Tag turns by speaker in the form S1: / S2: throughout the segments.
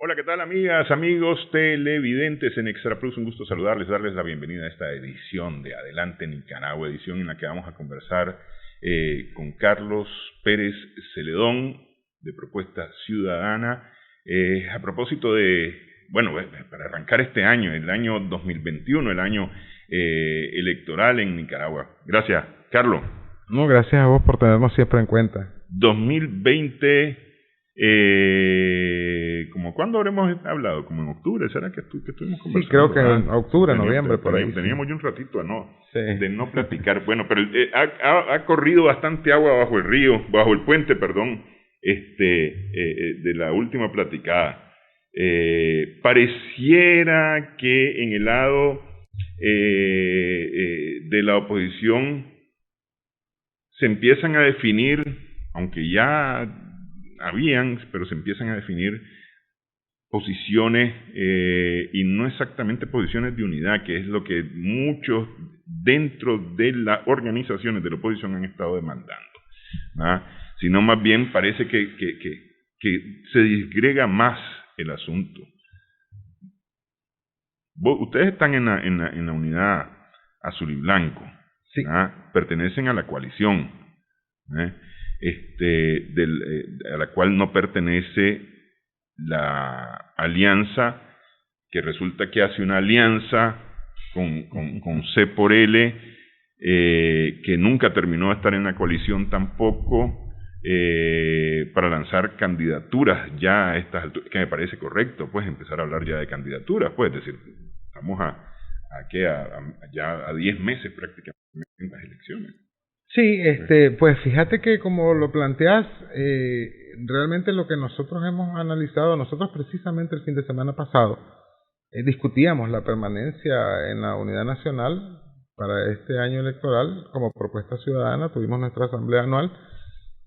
S1: Hola, ¿qué tal, amigas, amigos televidentes en Extra Plus? Un gusto saludarles, darles la bienvenida a esta edición de Adelante Nicaragua, edición en la que vamos a conversar con Carlos Pérez Celedón, de Propuesta Ciudadana, a propósito de, bueno, para arrancar este año, el año 2021, el año electoral en Nicaragua. Gracias, Carlos.
S2: No, gracias a vos por tenernos siempre en cuenta.
S1: 2020... ¿como cuándo habremos hablado? ¿Como en octubre? ¿Será que estuvimos conversando?
S2: Sí, creo que en octubre, noviembre, por ahí.
S1: Teníamos ya un ratito de no platicar. Bueno, pero ha corrido bastante agua bajo el río, bajo el puente, perdón, de la última platicada. Pareciera que en el lado de la oposición se empiezan a definir, aunque ya pero se empiezan a definir posiciones y no exactamente posiciones de unidad, que es lo que muchos dentro de las organizaciones de la oposición han estado demandando, ¿verdad? Sino más bien parece que se disgrega más el asunto. Ustedes están en la unidad azul y blanco, sí. Pertenecen a la coalición, a la cual no pertenece la alianza, que resulta que hace una alianza con C por L, que nunca terminó de estar en la coalición tampoco, para lanzar candidaturas ya a estas alturas, que me parece correcto, pues empezar a hablar ya de candidaturas, pues, es decir, estamos ya a 10 meses prácticamente en las elecciones.
S2: Sí, pues fíjate que como lo planteas, realmente lo que nosotros hemos analizado, nosotros precisamente el fin de semana pasado discutíamos la permanencia en la unidad nacional para este año electoral como Propuesta Ciudadana, tuvimos nuestra asamblea anual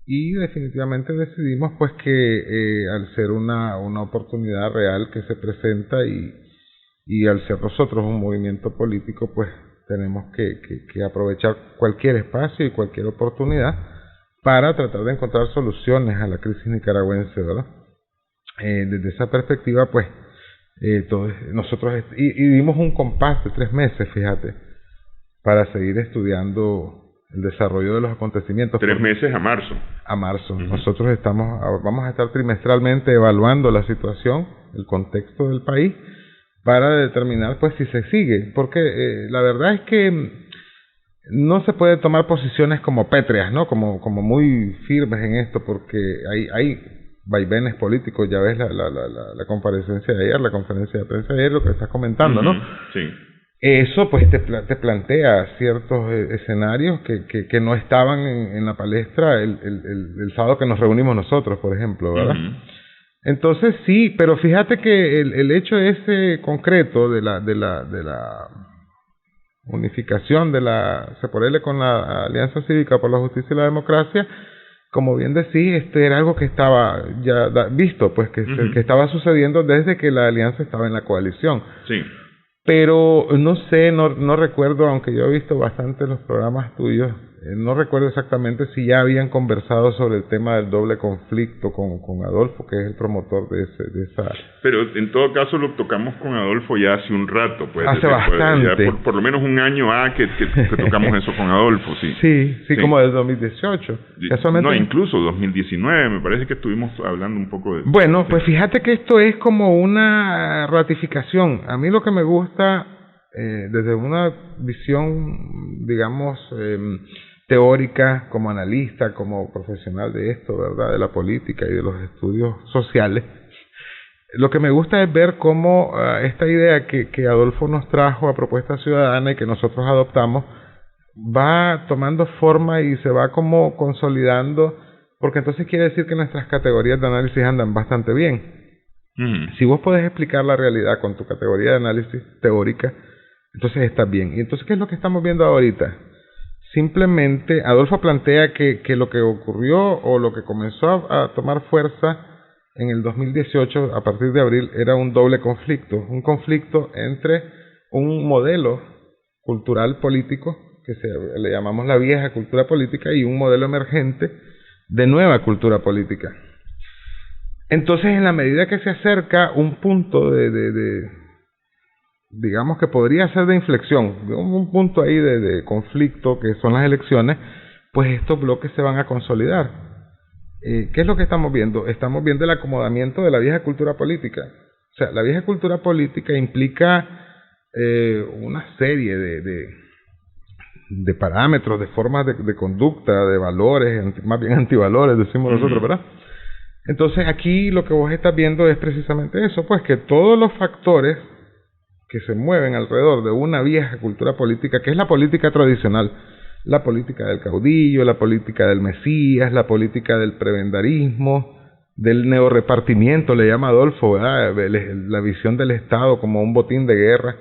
S2: y definitivamente decidimos pues que al ser una oportunidad real que se presenta y al ser nosotros un movimiento político, pues tenemos que aprovechar cualquier espacio y cualquier oportunidad para tratar de encontrar soluciones a la crisis nicaragüense, ¿verdad? Desde esa perspectiva, pues, nosotros dimos un compás de 3 meses, fíjate, para seguir estudiando el desarrollo de los acontecimientos.
S1: 3 meses a marzo.
S2: A marzo. Uh-huh. Nosotros vamos a estar trimestralmente evaluando la situación, el contexto del país, para determinar pues si se sigue, porque la verdad es que no se puede tomar posiciones como pétreas, ¿no? Como muy firmes en esto, porque hay vaivenes políticos. Ya ves la comparecencia de ayer, la conferencia de prensa de ayer, lo que estás comentando, ¿no?
S1: Sí.
S2: Eso pues te plantea ciertos escenarios que no estaban en la palestra el sábado que nos reunimos nosotros, por ejemplo, ¿verdad? Uh-huh. Entonces sí, pero fíjate que el hecho ese concreto de la unificación de la CEPORL con la Alianza Cívica por la Justicia y la Democracia, como bien decís, era algo que estaba ya visto, pues que estaba sucediendo desde que la alianza estaba en la coalición.
S1: Sí.
S2: Pero no sé, no recuerdo, aunque yo he visto bastante los programas tuyos, no recuerdo exactamente si ya habían conversado sobre el tema del doble conflicto con Adolfo, que es el promotor de esa...
S1: Pero en todo caso lo tocamos con Adolfo ya hace un rato, pues.
S2: Hace bastante.
S1: Ya por lo menos un año que tocamos eso con Adolfo, sí.
S2: Sí, como del 2018.
S1: No, incluso 2019, me parece que estuvimos hablando un poco de...
S2: Bueno, pues fíjate que esto es como una ratificación. A mí lo que me gusta desde una visión, digamos, teórica, como analista, como profesional de esto, ¿verdad?, de la política y de los estudios sociales, lo que me gusta es ver cómo esta idea que Adolfo nos trajo a Propuesta Ciudadana y que nosotros adoptamos, va tomando forma y se va como consolidando, porque entonces quiere decir que nuestras categorías de análisis andan bastante bien. Si vos podés explicar la realidad con tu categoría de análisis teórica, entonces estás bien. Y entonces, ¿qué es lo que estamos viendo ahorita? Simplemente, Adolfo plantea que lo que ocurrió o lo que comenzó a tomar fuerza en el 2018, a partir de abril, era un doble conflicto. Un conflicto entre un modelo cultural político, que le llamamos la vieja cultura política, y un modelo emergente de nueva cultura política. Entonces, en la medida que se acerca un punto digamos que podría ser de inflexión, un punto ahí de conflicto, que son las elecciones, pues estos bloques se van a consolidar. ¿Qué es lo que estamos viendo? Estamos viendo el acomodamiento de la vieja cultura política. O sea, la vieja cultura política implica una serie de parámetros, de formas de conducta, de valores, más bien antivalores, decimos nosotros, ¿verdad? Entonces aquí lo que vos estás viendo es precisamente eso, pues que todos los factores que se mueven alrededor de una vieja cultura política, que es la política tradicional, la política del caudillo, la política del mesías, la política del prebendarismo, del neorepartimiento, le llama Adolfo, ¿verdad?, la visión del Estado como un botín de guerra,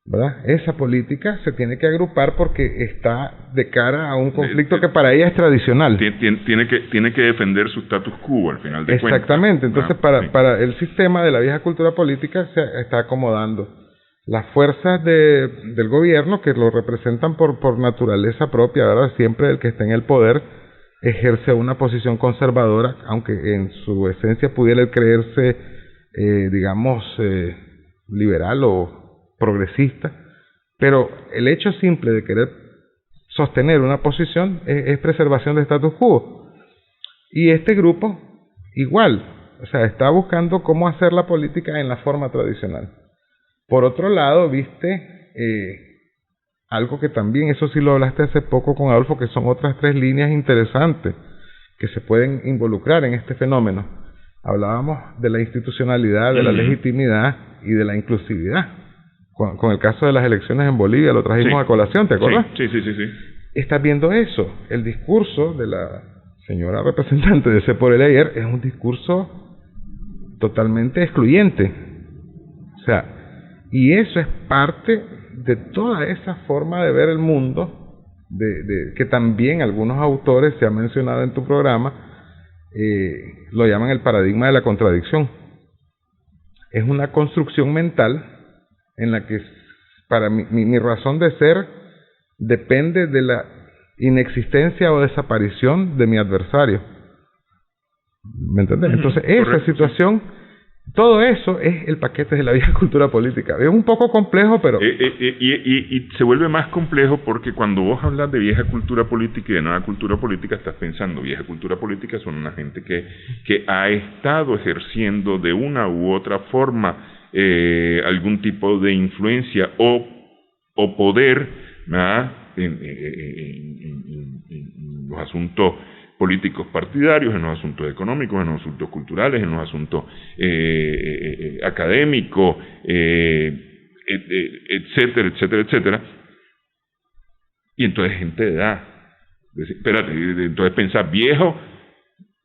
S2: ¿verdad? Esa política se tiene que agrupar porque está de cara a un conflicto que para ella es tradicional.
S1: Tiene que defender su status quo al final de cuentas.
S2: Exactamente. Entonces, para el sistema de la vieja cultura política se está acomodando. Las fuerzas del gobierno, que lo representan por naturaleza propia, ¿verdad?, siempre el que está en el poder ejerce una posición conservadora, aunque en su esencia pudiera creerse, digamos, liberal o progresista, pero el hecho simple de querer sostener una posición es preservación de status quo. Y este grupo igual, o sea, está buscando cómo hacer la política en la forma tradicional. Por otro lado, viste algo que también, eso sí lo hablaste hace poco con Adolfo, que son otras 3 líneas interesantes que se pueden involucrar en este fenómeno. Hablábamos de la institucionalidad, de la legitimidad y de la inclusividad. Con el caso de las elecciones en Bolivia lo trajimos a colación, ¿te acuerdas?
S1: Sí.
S2: Estás viendo eso. El discurso de la señora representante de C por el Ayer es un discurso totalmente excluyente. O sea, y eso es parte de toda esa forma de ver el mundo, que también algunos autores, se ha mencionado en tu programa, lo llaman el paradigma de la contradicción. Es una construcción mental en la que para mi razón de ser depende de la inexistencia o desaparición de mi adversario. ¿Me entiendes? Entonces, esa situación, todo eso es el paquete de la vieja cultura política. Es un poco complejo, pero...
S1: Y se vuelve más complejo porque cuando vos hablas de vieja cultura política y de nueva cultura política, estás pensando, vieja cultura política son una gente que ha estado ejerciendo de una u otra forma algún tipo de influencia o poder, ¿verdad?, en los asuntos políticos partidarios, en los asuntos económicos, en los asuntos culturales, en los asuntos académicos, etcétera. Y entonces gente de edad. Espérate, entonces pensar viejo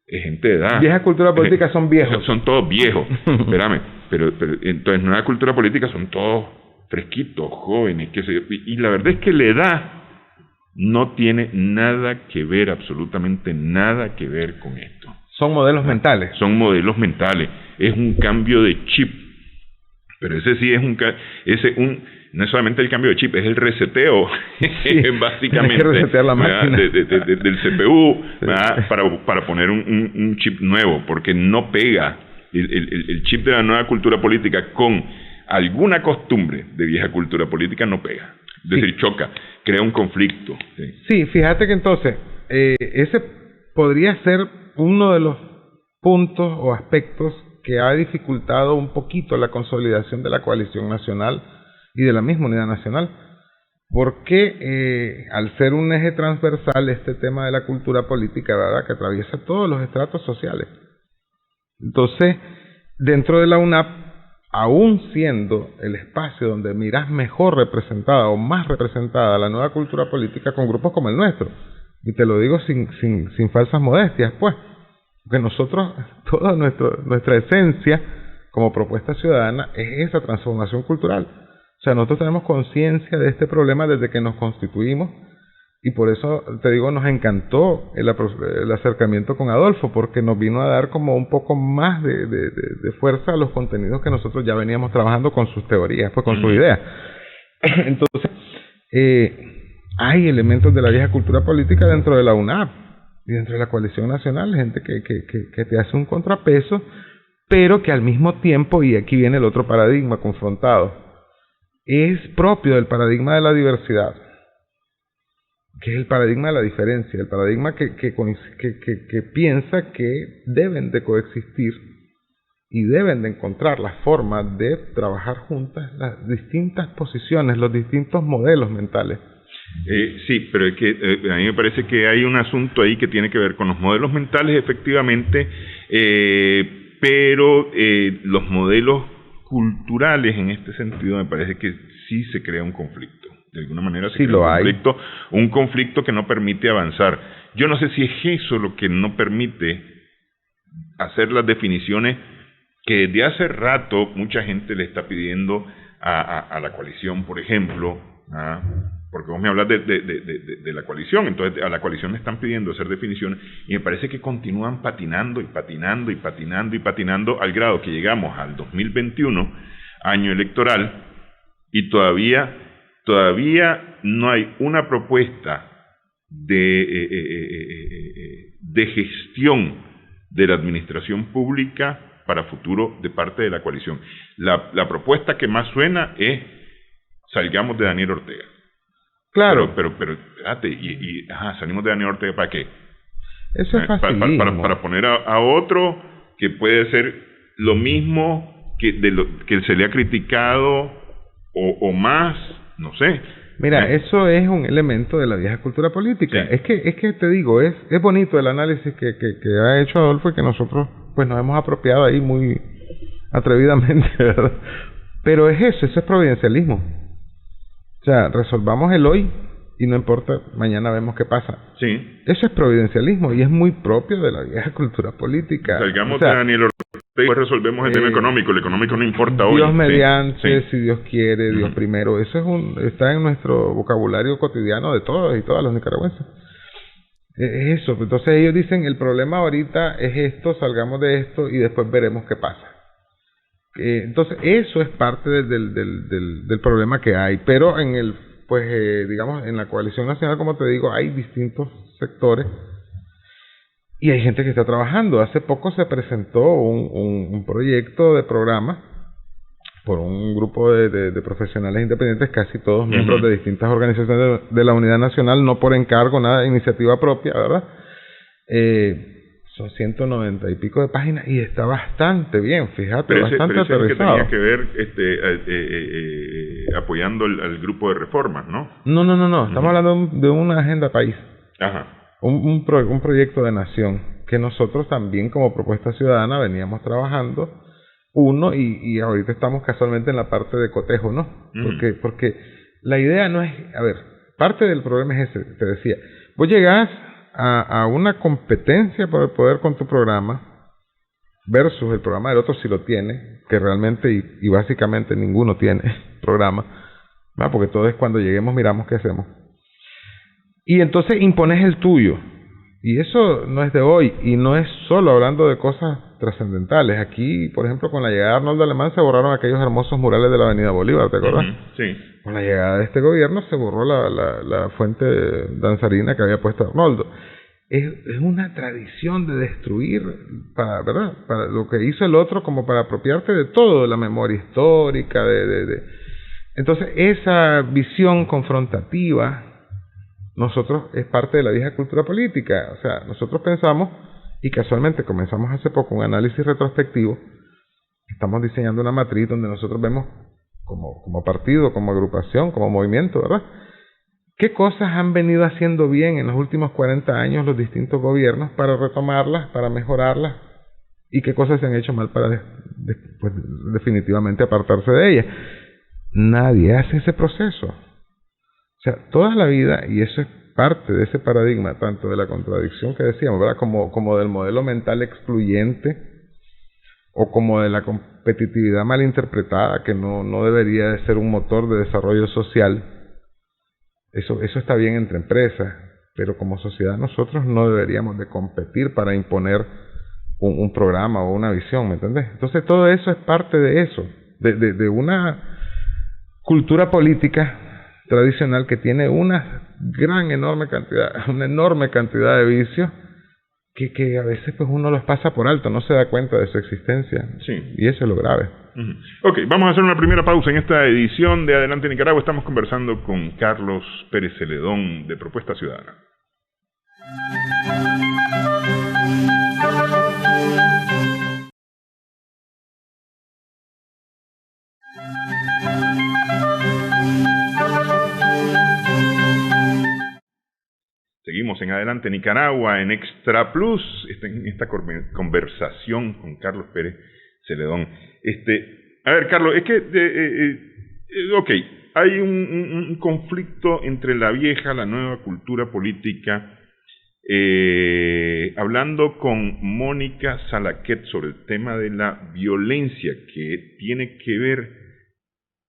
S1: es gente de edad.
S2: Vieja cultura política son viejos.
S1: Son todos viejos. Espérame. Pero entonces nueva cultura política son todos fresquitos, jóvenes, y la verdad es que la edad no tiene nada que ver, absolutamente nada que ver con esto.
S2: Son modelos mentales.
S1: Son modelos mentales. Es un cambio de chip. Pero ese sí es no es solamente el cambio de chip, es el reseteo, sí, básicamente,
S2: hay que resetear la máquina
S1: del CPU, para poner un chip nuevo, porque no pega. El chip de la nueva cultura política con alguna costumbre de vieja cultura política no pega. Es decir, choca, crea un conflicto.
S2: Sí, fíjate que entonces, ese podría ser uno de los puntos o aspectos que ha dificultado un poquito la consolidación de la coalición nacional y de la misma unidad nacional. Porque al ser un eje transversal este tema de la cultura política, ¿verdad?, que atraviesa todos los estratos sociales. Entonces, dentro de la UNAP, aún siendo el espacio donde miras mejor representada o más representada la nueva cultura política con grupos como el nuestro, y te lo digo sin falsas modestias, pues, porque nosotros, toda nuestra esencia como propuesta ciudadana es esa transformación cultural. O sea, nosotros tenemos conciencia de este problema desde que nos constituimos, y por eso te digo, nos encantó el acercamiento con Adolfo, porque nos vino a dar como un poco más de fuerza a los contenidos que nosotros ya veníamos trabajando con sus teorías, pues con sus ideas. Entonces, hay elementos de la vieja cultura política dentro de la UNAP y dentro de la coalición nacional, gente que te hace un contrapeso, pero que al mismo tiempo, y aquí viene el otro paradigma confrontado, es propio del paradigma de la diversidad, que es el paradigma de la diferencia, el paradigma que piensa que deben de coexistir y deben de encontrar la forma de trabajar juntas las distintas posiciones, los distintos modelos mentales.
S1: Sí, pero es que a mí me parece que hay un asunto ahí que tiene que ver con los modelos mentales, efectivamente, pero los modelos culturales en este sentido me parece que sí se crea un conflicto. De alguna manera se crea un conflicto que no permite avanzar. Yo no sé si es eso lo que no permite hacer las definiciones que desde hace rato mucha gente le está pidiendo a la coalición, por ejemplo, porque vos me hablas de la coalición, entonces a la coalición le están pidiendo hacer definiciones, y me parece que continúan patinando al grado que llegamos al 2021, año electoral, y todavía no hay una propuesta de gestión de la administración pública para futuro de parte de la coalición. La propuesta que más suena es salgamos de Daniel Ortega.
S2: Claro.
S1: Pero espérate, salimos de Daniel Ortega, ¿para qué?
S2: Eso es facilísimo.
S1: Para poner a otro que puede ser lo mismo que se le ha criticado o más, no sé.
S2: Mira, eso es un elemento de la vieja cultura política. Sí. Es que te digo, es bonito el análisis que ha hecho Adolfo y que nosotros pues nos hemos apropiado ahí muy atrevidamente, ¿verdad? Pero eso es providencialismo. O sea, resolvamos el hoy y no importa, mañana vemos qué pasa. Sí. Eso es providencialismo y es muy propio de la vieja cultura política.
S1: Salgamos de Daniel Ortega y después resolvemos el tema económico. El económico no importa hoy.
S2: Dios mediante, si Dios quiere, Dios primero. Eso está en nuestro vocabulario cotidiano de todos y todas los nicaragüenses. Es eso. Entonces ellos dicen, el problema ahorita es esto, salgamos de esto y después veremos qué pasa. Entonces eso es parte del problema que hay, pero en digamos en la coalición nacional, como te digo, hay distintos sectores y hay gente que está trabajando. Hace poco se presentó un proyecto de programa por un grupo de profesionales independientes, casi todos miembros de distintas organizaciones de la Unidad Nacional, no por encargo, nada de iniciativa propia, ¿verdad? Son 190 y pico de páginas y está bastante bien, fíjate, bastante aterrizado.
S1: Que tenía que ver apoyando al grupo de reformas, ¿no?
S2: No, estamos hablando de una agenda país. Ajá. Un proyecto de nación que nosotros también como propuesta ciudadana veníamos trabajando y ahorita estamos casualmente en la parte de cotejo, ¿no? Porque la idea no es, parte del problema es ese, te decía, vos llegás a una competencia por el poder con tu programa versus el programa del otro si lo tiene, que realmente y básicamente ninguno tiene programa, ¿verdad? Porque todo es cuando lleguemos miramos qué hacemos. Y entonces impones el tuyo. Y eso no es de hoy, y no es solo hablando de cosas trascendentales. Aquí, por ejemplo, con la llegada de Arnoldo Alemán se borraron aquellos hermosos murales de la Avenida Bolívar, ¿te acuerdas? Sí. Con la llegada de este gobierno se borró la fuente danzarina que había puesto Arnoldo. Es una tradición de destruir, ¿verdad? Para lo que hizo el otro, como para apropiarte de todo, de la memoria histórica, Entonces, esa visión confrontativa nosotros es parte de la vieja cultura política. O sea, nosotros pensamos, y casualmente comenzamos hace poco un análisis retrospectivo, estamos diseñando una matriz donde nosotros vemos como partido, como agrupación, como movimiento, ¿verdad? ¿Qué cosas han venido haciendo bien en los últimos 40 años los distintos gobiernos para retomarlas, para mejorarlas? ¿Y qué cosas se han hecho mal para pues, definitivamente apartarse de ellas? Nadie hace ese proceso. O sea, toda la vida, y eso es parte de ese paradigma, tanto de la contradicción que decíamos, ¿verdad? Como del modelo mental excluyente, o como de la competitividad mal interpretada, que no debería de ser un motor de desarrollo social. Eso está bien entre empresas, pero como sociedad nosotros no deberíamos de competir para imponer un programa o una visión, ¿me entendés? Entonces todo eso es parte de eso, de una cultura política tradicional que tiene una enorme cantidad de vicios que a veces pues uno los pasa por alto, no se da cuenta de su existencia.
S1: Sí.
S2: Y eso es lo grave.
S1: Ok, vamos a hacer una primera pausa en esta edición de Adelante Nicaragua. Estamos conversando con Carlos Pérez Celedón de Propuesta Ciudadana. Seguimos en Adelante Nicaragua, en Extra Plus, en esta conversación con Carlos Pérez Celedón. A ver, Carlos, es que, ok, hay un conflicto entre la vieja, la nueva cultura política. Hablando con Mónica Salaquet sobre el tema de la violencia que tiene que ver,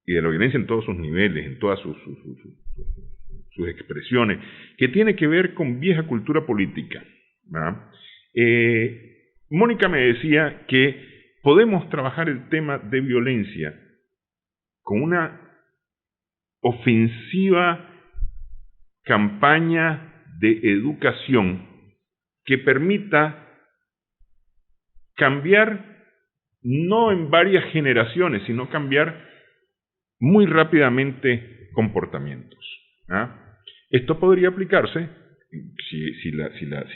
S1: y de la violencia en todos sus niveles, en todas sus expresiones, que tiene que ver con vieja cultura política, ¿verdad? Mónica me decía que podemos trabajar el tema de violencia con una ofensiva campaña de educación que permita cambiar, no en varias generaciones, sino cambiar muy rápidamente comportamientos. Esto podría aplicarse, si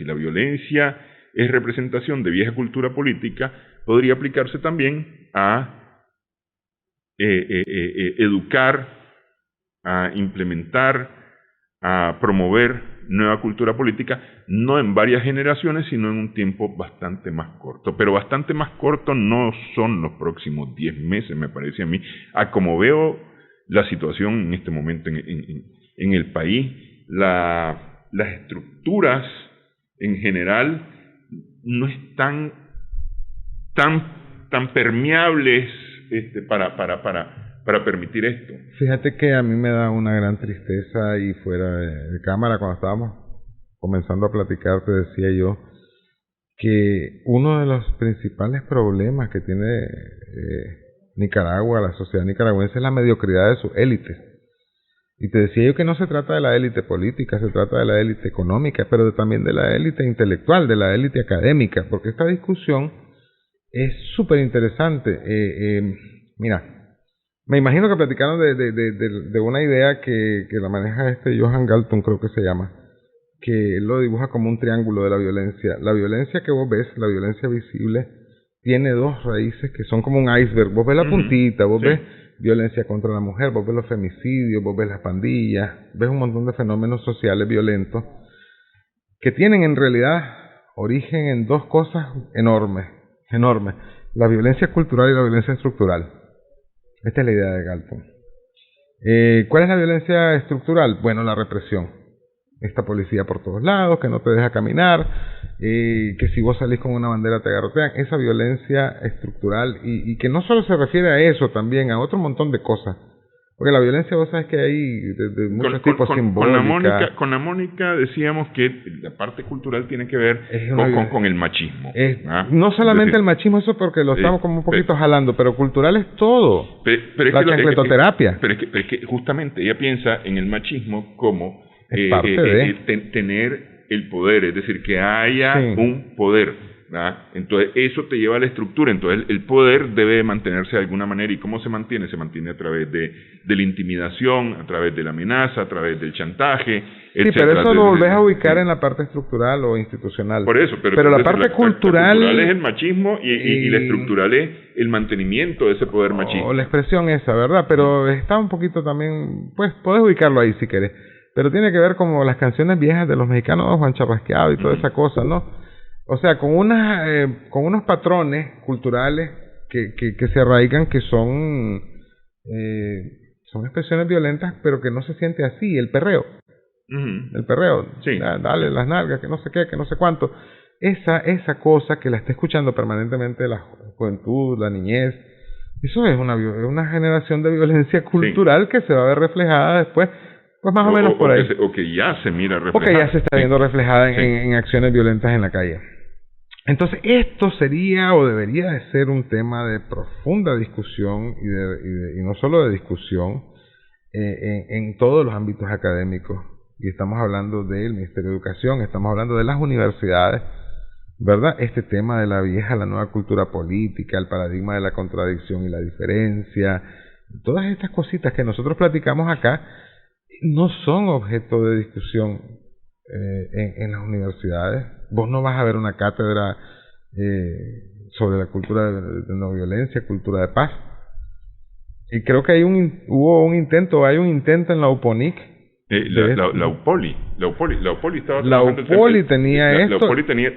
S1: la violencia es representación de vieja cultura política, podría aplicarse también a educar, a implementar, a promover nueva cultura política, no en varias generaciones, sino en un tiempo bastante más corto. Pero bastante más corto no son los próximos 10 meses, me parece a mí, a como veo la situación en este momento en el país. Las estructuras en general no están tan permeables para permitir esto.
S2: Fíjate que a mí me da una gran tristeza, y fuera de cámara, cuando estábamos comenzando a platicar, te decía yo que uno de los principales problemas que tiene Nicaragua, la sociedad nicaragüense, es la mediocridad de sus élites. Y te decía yo que no se trata de la élite política, se trata de la élite económica, pero también de la élite intelectual, de la élite académica, porque esta discusión es súper interesante. Mira, me imagino que platicaron de una idea que la maneja Johan Galton, creo que se llama, que él lo dibuja como un triángulo de la violencia. La violencia que vos ves, la violencia visible, tiene dos raíces que son como un iceberg. Vos ves la puntita, vos ves violencia contra la mujer, vos ves los femicidios, vos ves las pandillas, ves un montón de fenómenos sociales violentos que tienen en realidad origen en dos cosas enormes, la violencia cultural y la violencia estructural. Esta es la idea de Galton. ¿Cuál es la violencia estructural? Bueno, la represión. Esta policía por todos lados, que no te deja caminar, que si vos salís con una bandera te garrotean. Esa violencia estructural, y que no solo se refiere a eso, también a otro montón de cosas. Porque la violencia, vos sabes que hay de muchos tipos, simbólica.
S1: Con la Mónica decíamos que la parte cultural tiene que ver con el machismo.
S2: No solamente el machismo, eso porque lo estamos como un poquito jalando, pero cultural es todo.
S1: Pero
S2: la chancletoterapia.
S1: Pero es que justamente ella piensa en el machismo como tener el poder, es decir, que haya un poder, ¿verdad? Entonces eso te lleva a la estructura. Entonces el poder debe mantenerse de alguna manera. ¿Y cómo se mantiene? Se mantiene a través de la intimidación, a través de la amenaza, a través del chantaje,
S2: sí, pero eso lo volvés a ubicar en la parte estructural o institucional.
S1: Por eso,
S2: pero la parte cultural...
S1: La cultural es el machismo y la estructural es el mantenimiento de ese poder machista.
S2: O la expresión esa, ¿verdad? Pero está un poquito también... Pues podés ubicarlo ahí si querés. Pero tiene que ver como las canciones viejas de los mexicanos, ¿no? Juan Charrasqueado y toda esa cosa, ¿no? O sea, con unos patrones culturales que se arraigan, que son expresiones violentas, pero que no se siente así. El perreo. El perreo.
S1: Sí.
S2: Dale las nalgas, que no sé qué, que no sé cuánto. Esa cosa que la está escuchando permanentemente la juventud, la niñez, eso es una generación de violencia cultural que se va a ver reflejada después, pues más o menos por ahí.
S1: O que ya se mira reflejada.
S2: O que ya se está viendo reflejada en acciones violentas en la calle. Entonces, esto sería o debería de ser un tema de profunda discusión y no solo de discusión en todos los ámbitos académicos. Y estamos hablando del Ministerio de Educación, estamos hablando de las universidades, ¿verdad? Este tema de la vieja, la nueva cultura política, el paradigma de la contradicción y la diferencia, todas estas cositas que nosotros platicamos acá no son objeto de discusión en las universidades. Vos no vas a ver una cátedra sobre la cultura de no violencia, cultura de paz. Y creo que hay un intento en la UPONIC.
S1: La UPOLI estaba
S2: la UPOLI tenía esto.
S1: La UPOLI tenía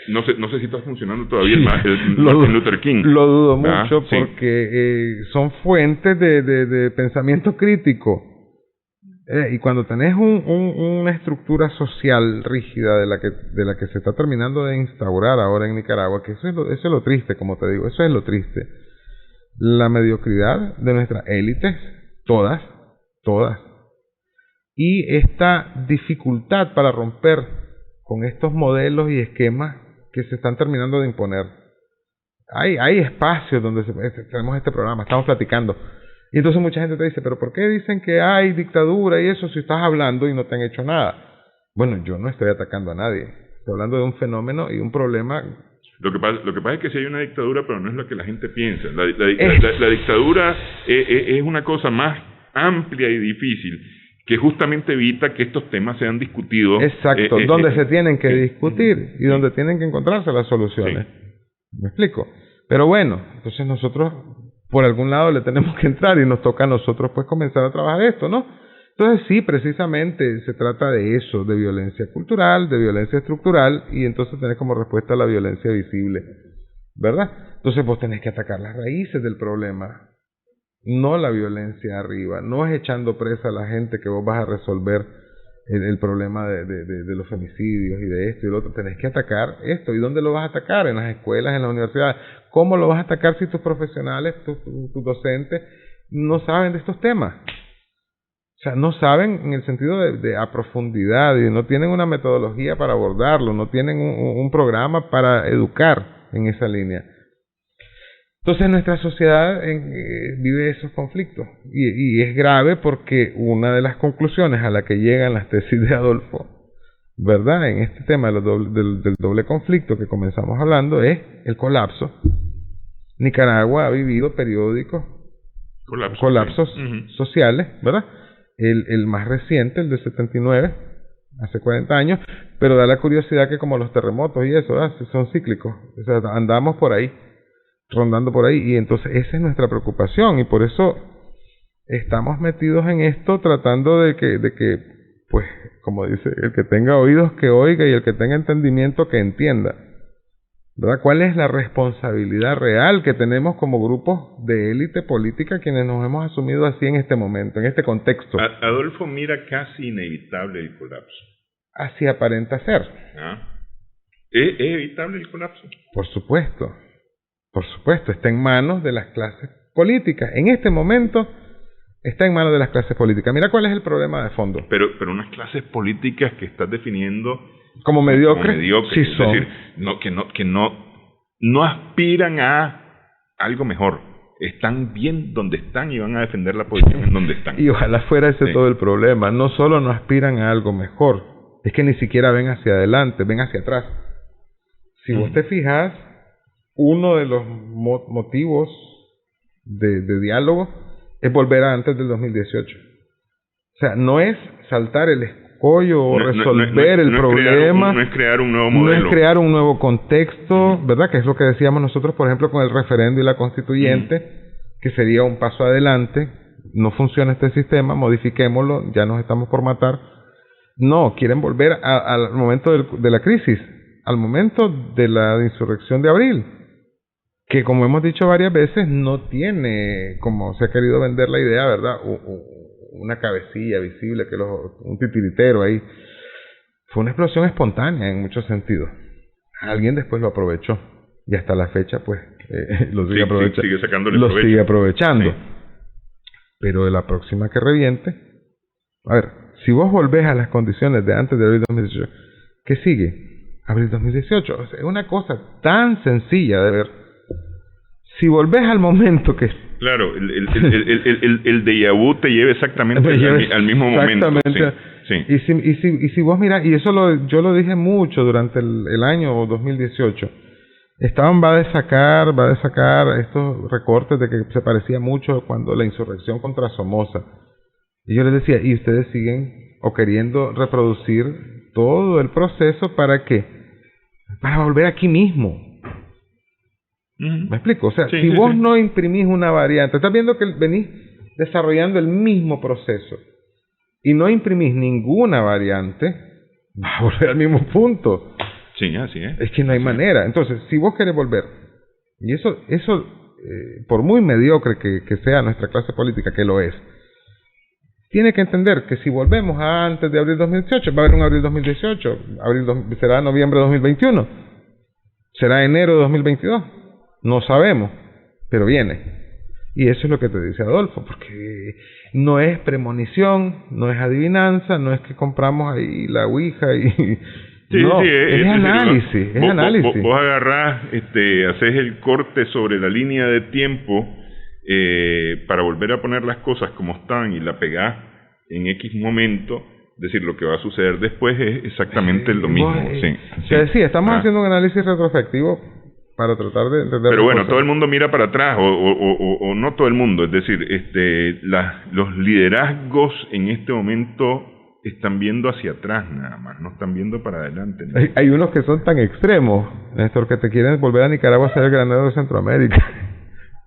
S1: no sé si está funcionando todavía el Martin Luther King.
S2: Lo dudo mucho porque son fuentes de pensamiento crítico. Y cuando tenés una estructura social rígida de la que se está terminando de instaurar ahora en Nicaragua, que eso es lo triste, como te digo, eso es lo triste. La mediocridad de nuestras élites, todas, y esta dificultad para romper con estos modelos y esquemas que se están terminando de imponer. Hay espacios donde tenemos este programa, estamos platicando. Y entonces mucha gente te dice, pero ¿por qué dicen que hay dictadura y eso si estás hablando y no te han hecho nada? Bueno, yo no estoy atacando a nadie. Estoy hablando de un fenómeno y un problema.
S1: Lo que pasa es que sí hay una dictadura, pero no es lo que la gente piensa. La dictadura es una cosa más amplia y difícil que justamente evita que estos temas sean discutidos.
S2: Exacto, donde se tienen que discutir y donde tienen que encontrarse las soluciones. ¿Me explico? Pero bueno, entonces nosotros por algún lado le tenemos que entrar y nos toca a nosotros pues comenzar a trabajar esto, ¿no? Entonces sí, precisamente se trata de eso, de violencia cultural, de violencia estructural, y entonces tenés como respuesta la violencia visible, ¿verdad? Entonces vos tenés que atacar las raíces del problema, no la violencia arriba, no es echando presa a la gente que vos vas a resolver el problema de los femicidios y de esto y lo otro. Tenés que atacar esto. ¿Y dónde lo vas a atacar? En las escuelas, en las universidades. ¿Cómo lo vas a atacar si tus profesionales, tus docentes no saben de estos temas? O sea, no saben en el sentido de a profundidad, y no tienen una metodología para abordarlo, no tienen un programa para educar en esa línea. Entonces nuestra sociedad vive esos conflictos y es grave porque una de las conclusiones a la que llegan las tesis de Adolfo, ¿verdad? En este tema del doble conflicto que comenzamos hablando es el colapso. Nicaragua ha vivido periódicos colapsos sociales, ¿verdad? El más reciente, el de 79, hace 40 años, pero da la curiosidad que como los terremotos y eso, ¿verdad? Son cíclicos, o sea, andamos por ahí, rondando por ahí, y entonces esa es nuestra preocupación, y por eso estamos metidos en esto tratando de que pues, como dice, el que tenga oídos que oiga y el que tenga entendimiento que entienda, ¿verdad? ¿Cuál es la responsabilidad real que tenemos como grupos de élite política quienes nos hemos asumido así en este momento, en este contexto?
S1: Adolfo mira casi inevitable el colapso.
S2: Así aparenta ser.
S1: ¿Es evitable el colapso?
S2: Por supuesto, está en manos de las clases políticas. En este momento está en manos de las clases políticas. Mira cuál es el problema de fondo.
S1: Pero unas clases políticas que estás definiendo
S2: como mediocres, sí
S1: es decir, que no aspiran a algo mejor. Están bien donde están y van a defender la posición en donde están.
S2: Y ojalá fuera ese todo el problema. No solo no aspiran a algo mejor, es que ni siquiera ven hacia adelante, ven hacia atrás. Si vos te fijas, uno de los motivos de diálogo es volver a antes del 2018. O sea, no es saltar el escollo o resolver el problema.
S1: No es crear un nuevo modelo.
S2: No es crear un nuevo contexto, ¿verdad? Que es lo que decíamos nosotros, por ejemplo, con el referendo y la constituyente, que sería un paso adelante. No funciona este sistema, modifiquémoslo, ya nos estamos por matar. No, quieren volver al momento de la crisis, al momento de la insurrección de abril, que como hemos dicho varias veces, no tiene, como se ha querido vender la idea, ¿verdad?, una cabecilla visible, un titiritero ahí. Fue una explosión espontánea en muchos sentidos. Alguien después lo aprovechó, y hasta la fecha, pues, lo sigue aprovechando.
S1: Sigue sacándole
S2: lo
S1: provecho.
S2: Sigue aprovechando.
S1: Sí.
S2: Pero de la próxima que reviente, a ver, si vos volvés a las condiciones de antes de abril 2018, ¿qué sigue? Abril 2018. O sea, es una cosa tan sencilla de ver. Si volvés al momento que...
S1: Claro, el déjà vu te lleva exactamente al mismo momento.
S2: Exactamente.
S1: Sí.
S2: Y si vos mirás, y eso yo lo dije mucho durante el año 2018, va a sacar estos recortes de que se parecía mucho cuando la insurrección contra Somoza. Y yo les decía, y ustedes siguen queriendo reproducir todo el proceso ¿para qué? Para volver aquí mismo. ¿Me explico? O sea, si vos no imprimís una variante, estás viendo que venís desarrollando el mismo proceso y no imprimís ninguna variante, vas a volver al mismo punto.
S1: Sí, así es.
S2: Es que no hay manera. Entonces, si vos querés volver, y eso por muy mediocre que sea nuestra clase política, que lo es, tiene que entender que si volvemos a antes de abril 2018, va a haber un abril 2018, será noviembre de 2021, será enero de 2022, no sabemos, pero viene. Y eso es lo que te dice Adolfo, porque no es premonición, no es adivinanza, no es que compramos ahí la ouija y... no, es análisis, es análisis.
S1: Vos agarrás, haces el corte sobre la línea de tiempo para volver a poner las cosas como están y la pegás en X momento, es decir, lo que va a suceder después es exactamente lo mismo.
S2: Sí, estamos haciendo un análisis retrospectivo para tratar de entender.
S1: Pero bueno, todo el mundo mira para atrás, o no todo el mundo, es decir, los liderazgos en este momento están viendo hacia atrás nada más, no están viendo para adelante, ¿no?
S2: Hay unos que son tan extremos, Néstor, que te quieren volver a Nicaragua a ser el granero de Centroamérica.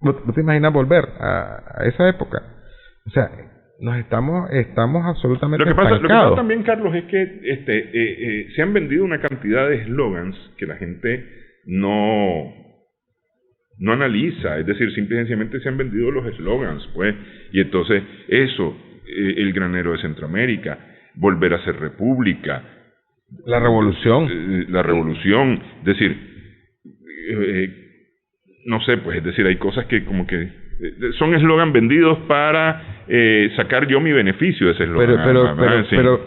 S2: ¿No te imaginas volver a esa época? O sea, estamos absolutamente estancados.
S1: Lo que pasa también, Carlos, es que se han vendido una cantidad de eslogans que la gente no analiza, es decir, simple y sencillamente se han vendido los eslogans, pues, y entonces eso, el granero de Centroamérica, volver a ser república,
S2: la revolución,
S1: es decir, no sé, pues, es decir, hay cosas que como que son eslogan vendidos para sacar yo mi beneficio de ese eslogan.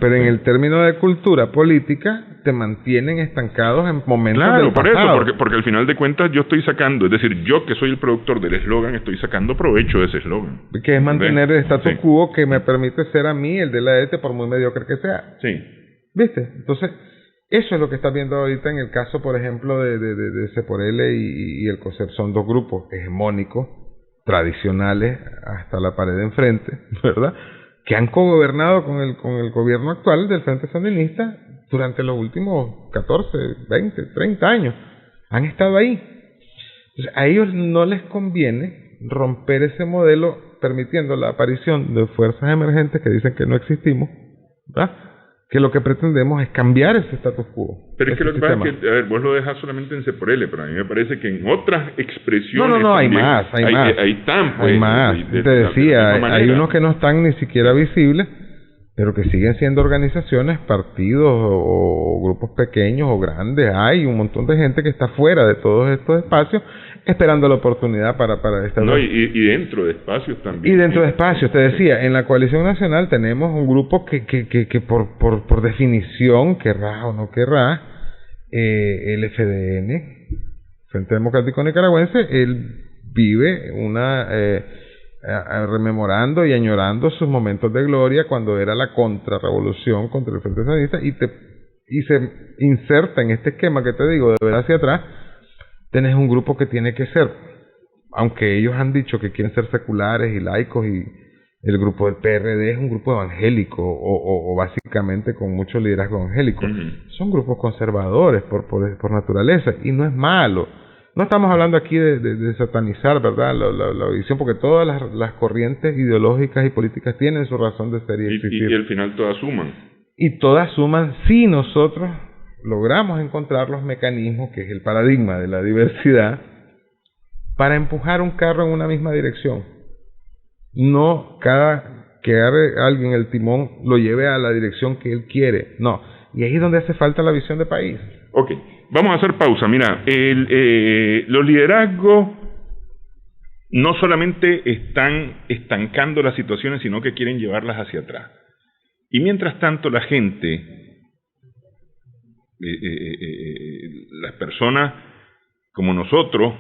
S2: Pero en el término de cultura política te mantienen estancados en momentos del pasado.
S1: Claro, por eso, porque al final de cuentas yo estoy sacando, es decir, yo que soy el productor del eslogan, estoy sacando provecho de ese eslogan.
S2: Que es mantener el status quo que me permite ser a mí el de la ETE por muy mediocre que sea.
S1: Sí.
S2: ¿Viste? Entonces, eso es lo que estás viendo ahorita en el caso, por ejemplo, de C por L y el COSEP. Son dos grupos hegemónicos, tradicionales, hasta la pared de enfrente, ¿verdad?, que han cogobernado con el gobierno actual del Frente Sandinista durante los últimos 14, 20, 30 años. Han estado ahí. Entonces, a ellos no les conviene romper ese modelo permitiendo la aparición de fuerzas emergentes que dicen que no existimos, ¿verdad?, que lo que pretendemos es cambiar ese status quo.
S1: Pero es que lo que pasa es que, a ver, vos lo dejas solamente en C por L, pero a mí me parece que en otras expresiones
S2: No, hay más.
S1: Ahí están, pues.
S2: Hay más. Te decía, hay unos que no están ni siquiera visibles, pero que siguen siendo organizaciones, partidos o grupos pequeños o grandes. Hay un montón de gente que está fuera de todos estos espacios esperando la oportunidad para estar...
S1: No, y dentro de espacios también.
S2: Y dentro de espacios, te decía, en la Coalición Nacional tenemos un grupo que por definición, querrá o no querrá, el FDN, Frente Democrático Nicaragüense, él vive rememorando y añorando sus momentos de gloria cuando era la contrarrevolución contra el Frente Sandinista, y te y se inserta en este esquema que te digo, de ver hacia atrás, tenés un grupo que tiene que ser, aunque ellos han dicho que quieren ser seculares y laicos, y el grupo del PRD es un grupo evangélico o básicamente con mucho liderazgo evangélico. Son grupos conservadores por naturaleza, y no es malo. No estamos hablando aquí de satanizar, ¿verdad?, la visión, porque todas las corrientes ideológicas y políticas tienen su razón de ser y existir.
S1: Y al final todas suman.
S2: Y todas suman si nosotros logramos encontrar los mecanismos, que es el paradigma de la diversidad, para empujar un carro en una misma dirección. No que agarre alguien el timón lo lleve a la dirección que él quiere. No. Y ahí es donde hace falta la visión de país.
S1: Ok, vamos a hacer pausa. Mira, los liderazgos no solamente están estancando las situaciones, sino que quieren llevarlas hacia atrás. Y mientras tanto la gente, las personas como nosotros,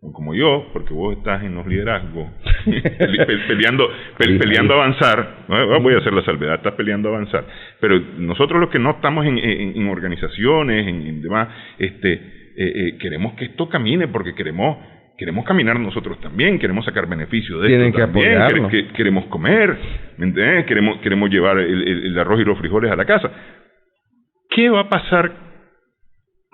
S1: o como yo, porque vos estás en los liderazgos, peleando a avanzar, ¿no? Voy a hacer la salvedad, estás peleando a avanzar, pero nosotros los que no estamos en organizaciones, en demás, queremos que esto camine, porque queremos caminar nosotros también, queremos sacar beneficio de
S2: Tienen
S1: esto
S2: que
S1: también,
S2: apoyarnos.
S1: queremos comer, ¿me entiendes? Queremos llevar el arroz y los frijoles a la casa. ¿Qué va a pasar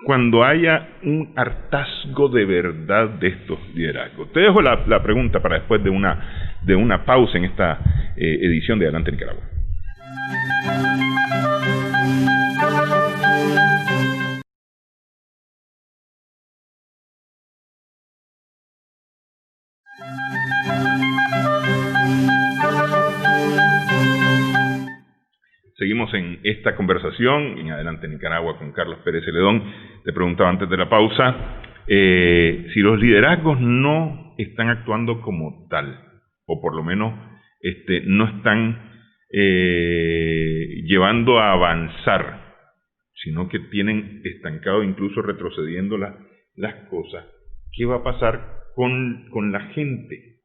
S1: cuando haya un hartazgo de verdad de estos liderazgos? Te dejo la pregunta para después de una pausa en esta edición de Adelante Nicaragua. Seguimos en esta conversación en Adelante Nicaragua con Carlos Pérez Celedón. Te preguntaba antes de la pausa si los liderazgos no están actuando como tal, o por lo menos no están llevando a avanzar, sino que tienen estancado, incluso retrocediendo las cosas. ¿Qué va a pasar con la gente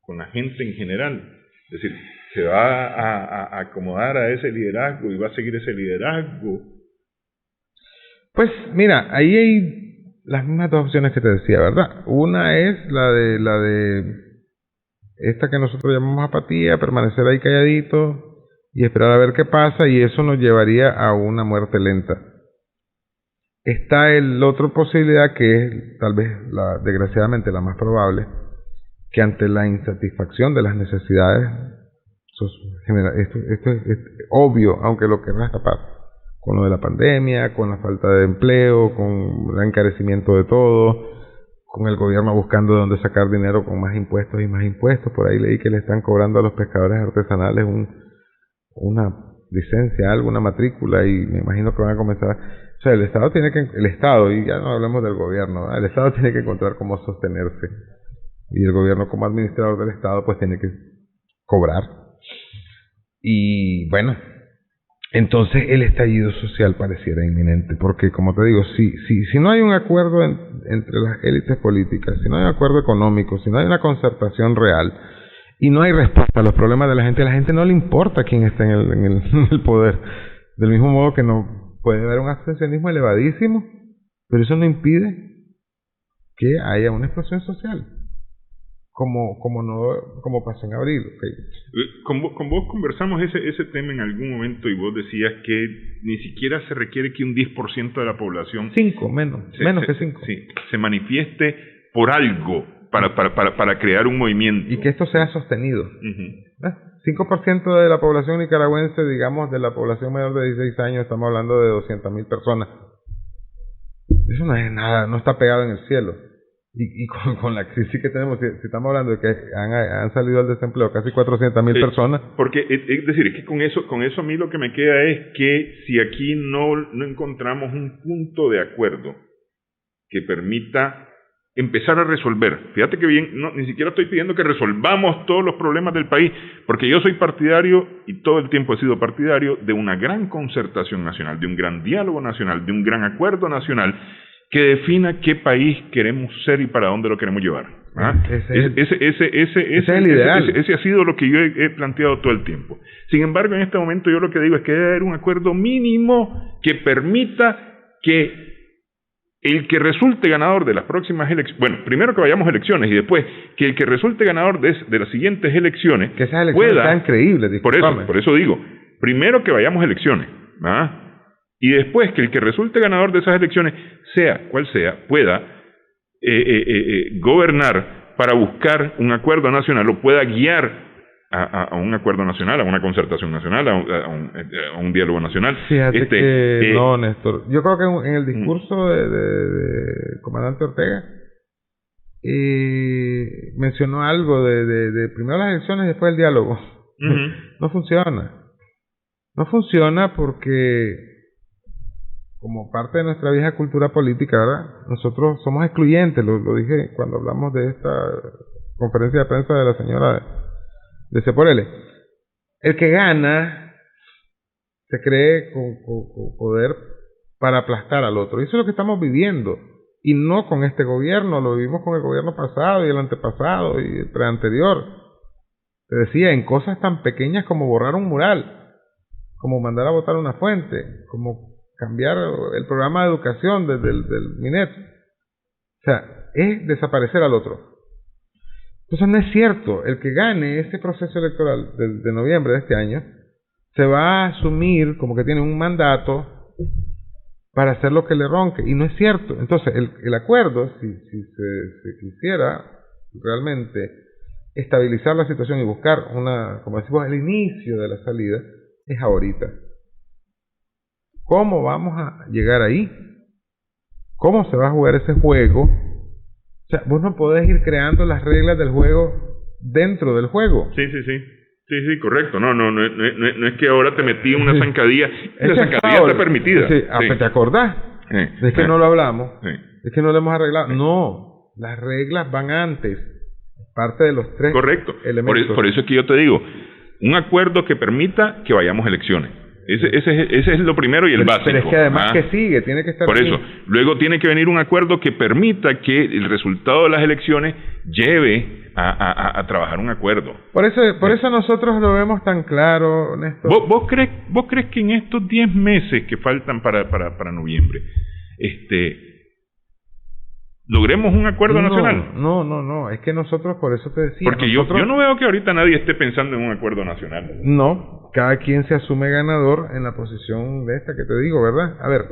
S1: en general? Es decir, ¿se va a acomodar a ese liderazgo y va a seguir ese liderazgo?
S2: Pues mira, ahí hay las mismas dos opciones que te decía, ¿verdad? Una es la de esta que nosotros llamamos apatía, permanecer ahí calladito y esperar a ver qué pasa, y eso nos llevaría a una muerte lenta. Está la otra posibilidad, que es tal vez desgraciadamente la más probable, que ante la insatisfacción de las necesidades, esto es obvio, aunque lo querrás tapar, con lo de la pandemia, con la falta de empleo, con el encarecimiento de todo, con el gobierno buscando de dónde sacar dinero con más impuestos y más impuestos. Por ahí leí que le están cobrando a los pescadores artesanales una licencia, una matrícula, y me imagino que van a comenzar. O sea, el Estado, y ya no hablamos del gobierno, ¿verdad? El Estado tiene que encontrar cómo sostenerse, y el gobierno como administrador del Estado pues tiene que cobrar. Y bueno, entonces el estallido social pareciera inminente, porque como te digo, si no hay un acuerdo entre las élites políticas, si no hay un acuerdo económico, si no hay una concertación real y no hay respuesta a los problemas de la gente no le importa quién está en el poder. Del mismo modo que no puede haber un abstencionismo elevadísimo, pero eso no impide que haya una explosión social, como pasó en abril. Okay.
S1: Con vos conversamos ese tema en algún momento, y vos decías que ni siquiera se requiere que un 10% de la población... menos que 5. Sí, se manifieste por algo para crear un movimiento.
S2: Y que esto sea sostenido. 5% de la población nicaragüense, digamos, de la población mayor de 16 años, estamos hablando de 200,000 personas. Eso no es nada, no está pegado en el cielo. Y con la crisis que tenemos, si estamos hablando de que han salido al desempleo casi 400,000 personas.
S1: Porque es decir, es que con eso a mí lo que me queda es que si aquí no encontramos un punto de acuerdo que permita empezar a resolver. Fíjate que bien, ni siquiera estoy pidiendo que resolvamos todos los problemas del país, porque yo soy partidario, y todo el tiempo he sido partidario, de una gran concertación nacional, de un gran diálogo nacional, de un gran acuerdo nacional, que defina qué país queremos ser y para dónde lo queremos llevar.
S2: Ese es el ideal.
S1: Ese ha sido lo que yo he planteado todo el tiempo. Sin embargo, en este momento yo lo que digo es que debe haber un acuerdo mínimo que permita que el que resulte ganador de las próximas elecciones, bueno, primero que vayamos a elecciones y después que el que resulte ganador de las siguientes elecciones,
S2: que esas elecciones sean creíbles.
S1: Por eso digo, primero que vayamos a elecciones, y después que el que resulte ganador de esas elecciones, sea cual sea, pueda gobernar para buscar un acuerdo nacional, o pueda guiar a un acuerdo nacional, a una concertación nacional, a un diálogo nacional.
S2: Fíjate que no, Néstor. Yo creo que en el discurso de comandante Ortega mencionó algo de primero las elecciones y después el diálogo. No funciona. No funciona porque, como parte de nuestra vieja cultura política, ¿verdad? Nosotros somos excluyentes, lo dije cuando hablamos de esta conferencia de prensa de la señora de Ceporele. El que gana se cree con poder para aplastar al otro. Y eso es lo que estamos viviendo. Y no con este gobierno, lo vivimos con el gobierno pasado y el antepasado y el preanterior. Te decía, en cosas tan pequeñas como borrar un mural, como mandar a botar una fuente, como cambiar el programa de educación del MINET. O sea, es desaparecer al otro. Entonces no es cierto, el que gane este proceso electoral de noviembre de este año se va a asumir como que tiene un mandato para hacer lo que le ronque, y no es cierto. Entonces el acuerdo, si se quisiera realmente estabilizar la situación y buscar como decimos, el inicio de la salida, es ahorita. ¿Cómo vamos a llegar ahí? ¿Cómo se va a jugar ese juego? O sea, vos no podés ir creando las reglas del juego dentro del juego.
S1: Sí, correcto. No es que ahora te metí en una zancadilla. La zancadilla está permitida.
S2: ¿Te acordás? Es que no lo hablamos. Es que no lo hemos arreglado. No, las reglas van antes. Parte de los tres elementos.
S1: Por eso es que yo te digo, un acuerdo que permita que vayamos a elecciones. Ese es lo primero y el básico.
S2: Pero es que además que sigue, tiene que estar
S1: por eso, luego tiene que venir un acuerdo que permita que el resultado de las elecciones lleve a trabajar un acuerdo.
S2: Por eso nosotros lo vemos tan claro, Néstor.
S1: ¿Vos crees que en estos 10 meses que faltan para noviembre, logremos un acuerdo nacional?
S2: No, es que nosotros, por eso te decía.
S1: Porque yo no veo que ahorita nadie esté pensando en un acuerdo nacional.
S2: No, cada quien se asume ganador en la posición de esta que te digo, ¿verdad? A ver,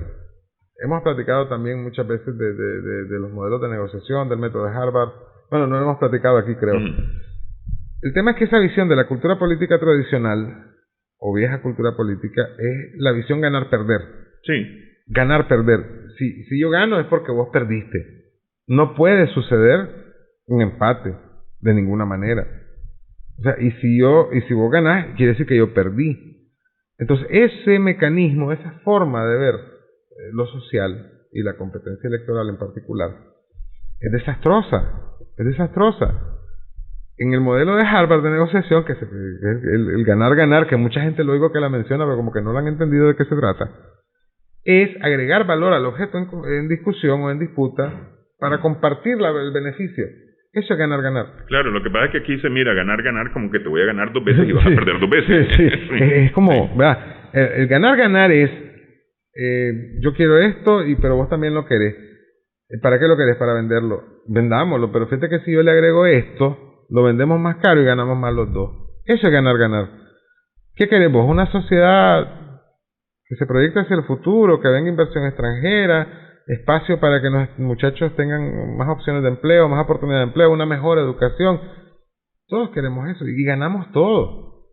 S2: hemos platicado también muchas veces de los modelos de negociación, del método de Harvard. Bueno, no lo hemos platicado aquí, creo. El tema es que esa visión de la cultura política tradicional, o vieja cultura política, es la visión ganar-perder.
S1: Sí.
S2: Ganar-perder. Si yo gano es porque vos perdiste. No puede suceder un empate de ninguna manera. O sea, y si vos ganás, quiere decir que yo perdí. Entonces, ese mecanismo, esa forma de ver lo social y la competencia electoral en particular, es desastrosa. En el modelo de Harvard de negociación, que es el ganar-ganar, que mucha gente lo oigo que la menciona, pero como que no lo han entendido de qué se trata, es agregar valor al objeto en discusión o en disputa para compartir el beneficio. Eso es ganar-ganar.
S1: Claro, lo que pasa es que aquí se mira ganar-ganar como que te voy a ganar 2 veces y vas a perder 2 veces.
S2: Sí. Es como, ¿verdad? El ganar-ganar es, yo quiero esto, pero vos también lo querés. ¿Para qué lo querés? Para venderlo. Vendámoslo, pero fíjate que si yo le agrego esto, lo vendemos más caro y ganamos más los dos. Eso es ganar-ganar. ¿Qué querés vos? Una sociedad que se proyecte hacia el futuro, que venga inversión extranjera, espacio para que los muchachos tengan más opciones de empleo, más oportunidades de empleo, una mejor educación. Todos queremos eso y ganamos todo.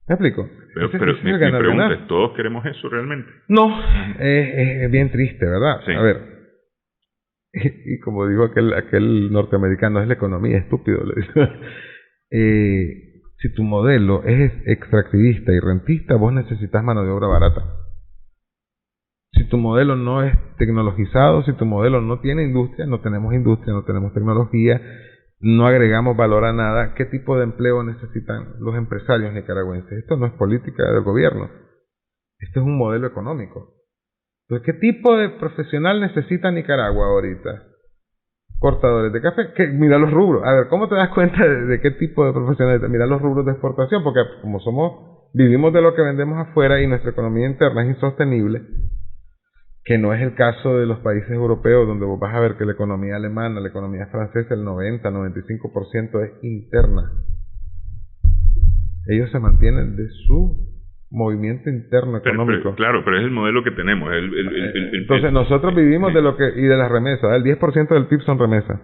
S2: ¿Me explico?
S1: Pero mi pregunta es, ¿todos queremos eso realmente?
S2: No, es bien triste, ¿verdad? Sí. A ver, y como dijo aquel norteamericano, es la economía, estúpido, le dice. Si tu modelo es extractivista y rentista, vos necesitas mano de obra barata. Si tu modelo no es tecnologizado, si tu modelo no tiene industria, no tenemos tecnología, no agregamos valor a nada, ¿qué tipo de empleo necesitan los empresarios nicaragüenses? Esto no es política del gobierno, esto es un modelo económico. Entonces, ¿qué tipo de profesional necesita Nicaragua ahorita? cortadores de café, que mira los rubros. A ver, ¿cómo te das cuenta de qué tipo de profesionales? Mira los rubros de exportación, porque como vivimos de lo que vendemos afuera y nuestra economía interna es insostenible, que no es el caso de los países europeos, donde vos vas a ver que la economía alemana, la economía francesa, el 90-95% es interna. Ellos se mantienen de su movimiento interno económico.
S1: Pero es el modelo que tenemos.
S2: Entonces nosotros vivimos de lo que, y de las remesas, el 10% del PIB son remesas.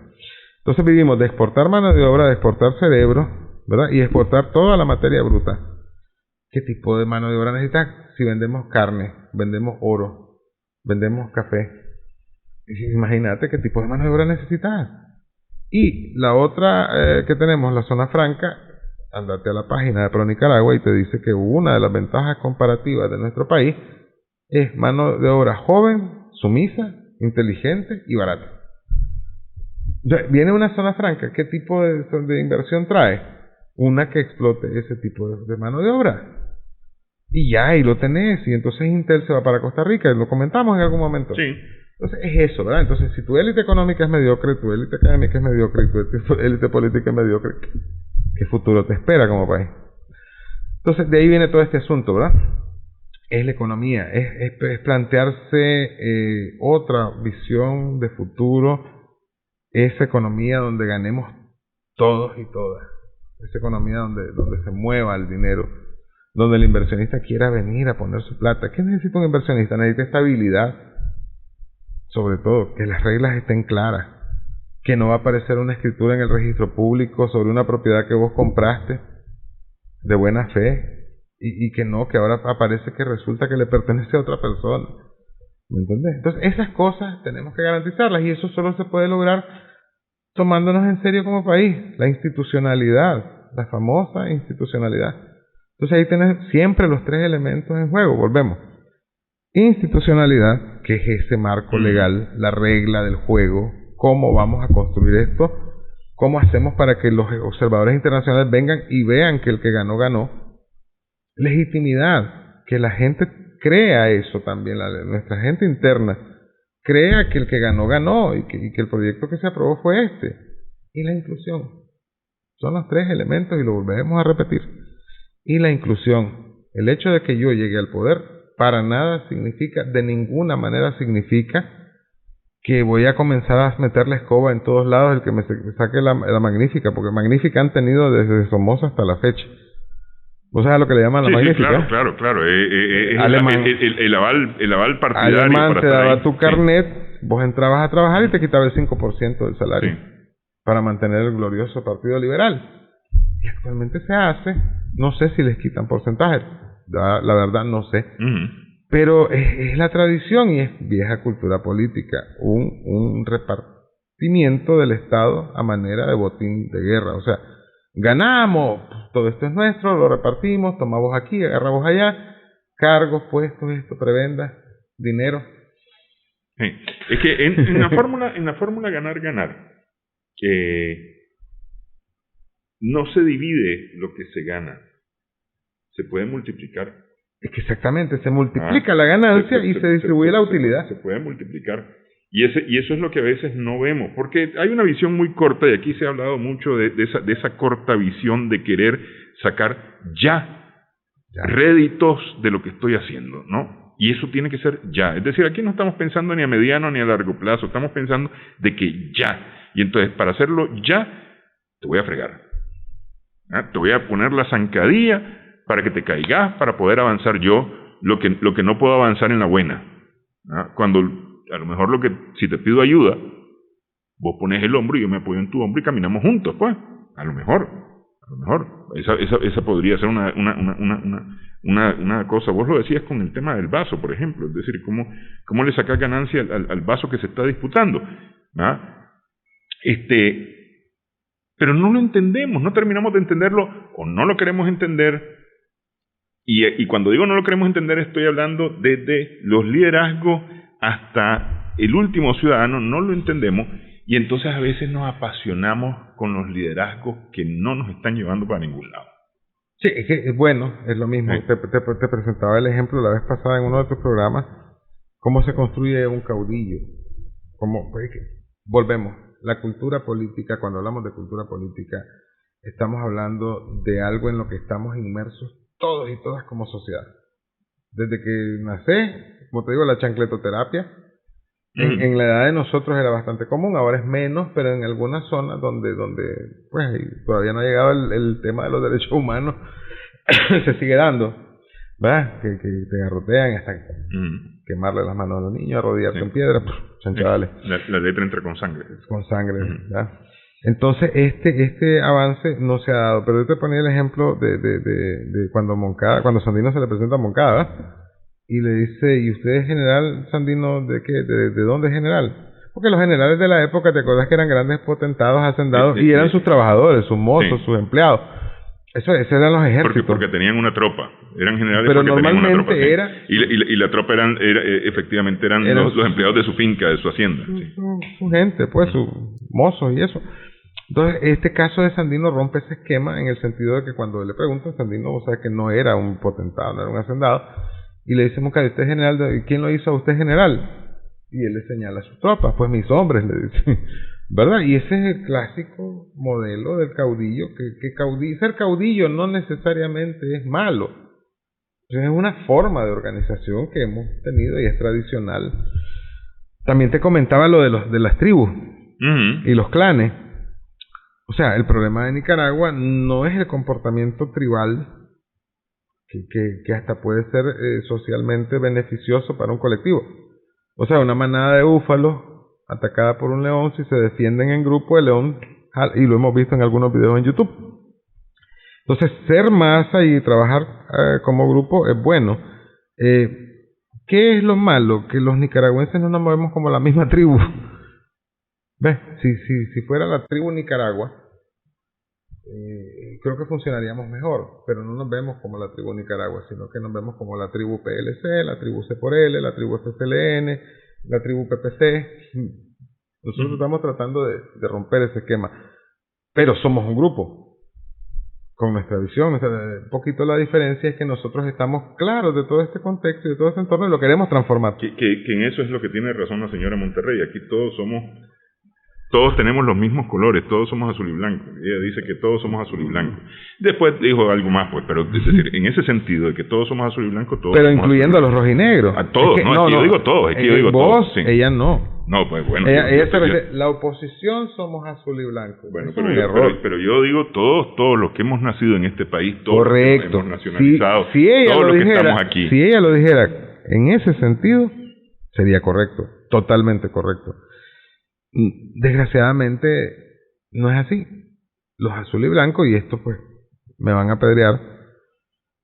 S2: Entonces vivimos de exportar mano de obra, de exportar cerebro, ¿verdad? Y exportar toda la materia bruta. ¿Qué tipo de mano de obra necesitas? Si vendemos carne, vendemos oro, vendemos café. Imagínate qué tipo de mano de obra necesitas. Y la otra que tenemos, la zona franca, andate a la página de ProNicaragua y te dice que una de las ventajas comparativas de nuestro país es mano de obra joven, sumisa, inteligente y barata. Viene una zona franca, ¿qué tipo de inversión trae? Una que explote ese tipo de mano de obra. Y ya, ahí lo tenés. Y entonces Intel se va para Costa Rica, y lo comentamos en algún momento.
S1: Sí.
S2: Entonces es eso, ¿verdad? Entonces si tu élite económica es mediocre, tu élite académica es mediocre, y tu élite política es mediocre, ¿qué futuro te espera como país? Entonces de ahí viene todo este asunto, ¿verdad? Es la economía, es plantearse otra visión de futuro, esa economía donde ganemos todos y todas, esa economía donde se mueva el dinero, donde el inversionista quiera venir a poner su plata. ¿Qué necesita un inversionista? Necesita estabilidad, sobre todo, que las reglas estén claras, que no va a aparecer una escritura en el registro público sobre una propiedad que vos compraste de buena fe y que ahora aparece que resulta que le pertenece a otra persona. ¿Me entendés? Entonces esas cosas tenemos que garantizarlas, y eso solo se puede lograr tomándonos en serio como país. La institucionalidad, la famosa institucionalidad. Entonces ahí tenés siempre los tres elementos en juego. Volvemos. Institucionalidad, que es ese marco legal, la regla del juego. ¿Cómo vamos a construir esto? ¿Cómo hacemos para que los observadores internacionales vengan y vean que el que ganó, ganó? Legitimidad, que la gente crea eso también, nuestra gente interna crea que el que ganó, ganó, y que el proyecto que se aprobó fue este. Y la inclusión. Son los tres elementos, y lo volvemos a repetir. Y la inclusión, el hecho de que yo llegue al poder, para nada significa, de ninguna manera significa que voy a comenzar a meter la escoba en todos lados, el que me saque la magnífica, porque magnífica han tenido desde Somoza hasta la fecha. ¿Vos sabés lo que le llaman la magnífica?
S1: Sí, claro. El aval partidario.
S2: Alemán te daba tu carnet, vos entrabas a trabajar y te quitaba el 5% del salario.
S1: Sí.
S2: Para mantener el glorioso Partido Liberal. Y actualmente se hace, no sé si les quitan porcentajes, la verdad no sé. Pero es la tradición y es vieja cultura política, un repartimiento del Estado a manera de botín de guerra. O sea, ganamos, todo esto es nuestro, lo repartimos, tomamos aquí, agarramos allá, cargos, puestos, esto, prebendas, dinero.
S1: Sí. Es que en la fórmula ganar, no se divide lo que se gana, se puede multiplicar.
S2: Es que exactamente, se multiplica la ganancia y se distribuye la utilidad.
S1: Se puede multiplicar. Y eso es lo que a veces no vemos, porque hay una visión muy corta, y aquí se ha hablado mucho de esa corta visión de querer sacar ya réditos de lo que estoy haciendo, ¿no? Y eso tiene que ser ya. Es decir, aquí no estamos pensando ni a mediano ni a largo plazo, estamos pensando de que ya. Y entonces, para hacerlo ya, te voy a fregar. Te voy a poner la zancadilla para que te caigas, para poder avanzar yo lo que no puedo avanzar en la buena. Cuando a lo mejor si te pido ayuda, vos pones el hombro y yo me apoyo en tu hombro y caminamos juntos, pues. A lo mejor. Esa podría ser una cosa. Vos lo decías con el tema del vaso, por ejemplo. Es decir, cómo le sacas ganancia al vaso que se está disputando. Pero no lo entendemos, no terminamos de entenderlo, o no lo queremos entender. Y cuando digo no lo queremos entender, estoy hablando desde los liderazgos hasta el último ciudadano, no lo entendemos, y entonces a veces nos apasionamos con los liderazgos que no nos están llevando para ningún lado.
S2: Sí, es que bueno, es lo mismo. Sí. Te presentaba el ejemplo la vez pasada en uno de tus programas, cómo se construye un caudillo. Volvemos, la cultura política, cuando hablamos de cultura política, estamos hablando de algo en lo que estamos inmersos todos y todas como sociedad. Desde que nací, como te digo, la chancletoterapia, en la edad de nosotros era bastante común, ahora es menos, pero en algunas zonas donde pues todavía no ha llegado el tema de los derechos humanos, se sigue dando, ¿verdad? Que te garrotean hasta quemarle las manos a los niños, arrodillarse en piedra, chanchavales.
S1: La letra entra con sangre.
S2: Con sangre, ¿verdad? Entonces, este avance no se ha dado, pero yo te ponía el ejemplo de cuando Sandino se le presenta a Moncada, ¿verdad? Y le dice, ¿y usted es general, Sandino, de qué? ¿De dónde es general? Porque los generales de la época, ¿te acuerdas que eran grandes potentados, hacendados, y eran sus trabajadores, sus mozos, sus empleados? Esos eran los ejércitos.
S1: Porque tenían una tropa, eran generales
S2: pero
S1: porque tenían una tropa.
S2: Normalmente era...
S1: Y la tropa efectivamente eran los empleados de su finca, de su hacienda.
S2: Su gente, pues, sus mozos y eso. Entonces, este caso de Sandino rompe ese esquema en el sentido de que cuando le preguntan, Sandino, o sea, que no era un potentado, no era un hacendado, y le dice, Moncada, ¿usted es general? ¿Quién lo hizo a usted general? Y él le señala a sus tropas, pues mis hombres, le dice, ¿verdad? Y ese es el clásico modelo del caudillo, ser caudillo no necesariamente es malo, es una forma de organización que hemos tenido y es tradicional. También te comentaba lo de las tribus y los clanes. O sea, el problema de Nicaragua no es el comportamiento tribal, que hasta puede ser socialmente beneficioso para un colectivo. O sea, una manada de búfalos atacada por un león, si se defienden en grupo, el león, y lo hemos visto en algunos videos en YouTube. Entonces, ser masa y trabajar como grupo es bueno. ¿Qué es lo malo? Que los nicaragüenses no nos movemos como la misma tribu. ¿Ves? Si fuera la tribu Nicaragua, creo que funcionaríamos mejor, pero no nos vemos como la tribu Nicaragua, sino que nos vemos como la tribu PLC, la tribu C por L, la tribu FCLN, la tribu PPC. Nosotros estamos tratando de romper ese esquema, pero somos un grupo con nuestra visión. Un poquito la diferencia es que nosotros estamos claros de todo este contexto y de todo este entorno y lo queremos transformar.
S1: Que en eso es lo que tiene razón la señora Monterrey. Aquí todos tenemos los mismos colores, todos somos azul y blanco. Ella dice que todos somos azul y blanco. Después dijo algo más, pues, pero es decir, en ese sentido de que todos somos azul y blanco, todos
S2: pero
S1: somos
S2: incluyendo a los rojinegros.
S1: A todos, yo digo todos, yo digo
S2: vos,
S1: todos. Sí.
S2: Ella no.
S1: No, pues bueno.
S2: Ella se refiere, la oposición somos azul y blanco.
S1: Bueno, pero yo digo todos los que hemos nacido en este país, todos
S2: correcto.
S1: Los que hemos nacionalizado,
S2: si ella
S1: todos los
S2: dijera,
S1: que estamos aquí.
S2: Si ella lo dijera en ese sentido, sería correcto, totalmente correcto. Desgraciadamente no es así. Los azul y blanco, y esto pues me van a apedrear,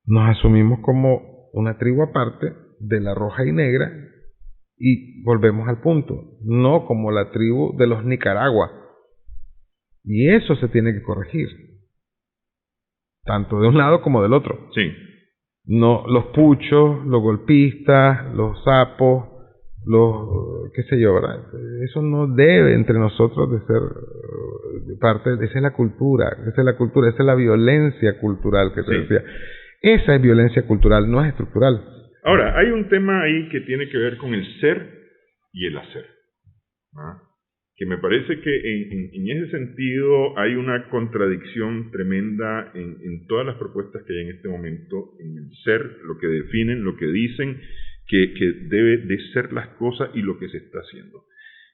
S2: nos asumimos como una tribu aparte de la roja y negra y volvemos al punto, no como la tribu de los Nicaragua, y eso se tiene que corregir tanto de un lado como del otro.
S1: Sí.
S2: No, los puchos, los golpistas, los sapos, qué sé yo, ¿verdad? Eso no debe entre nosotros de ser parte, esa es la cultura, esa es la violencia cultural que te decía. Esa es violencia cultural, no es estructural.
S1: Ahora, hay un tema ahí que tiene que ver con el ser y el hacer, ¿ah? Que me parece que en ese sentido hay una contradicción tremenda en todas las propuestas que hay en este momento, en el ser, lo que definen, lo que dicen que debe de ser las cosas y lo que se está haciendo.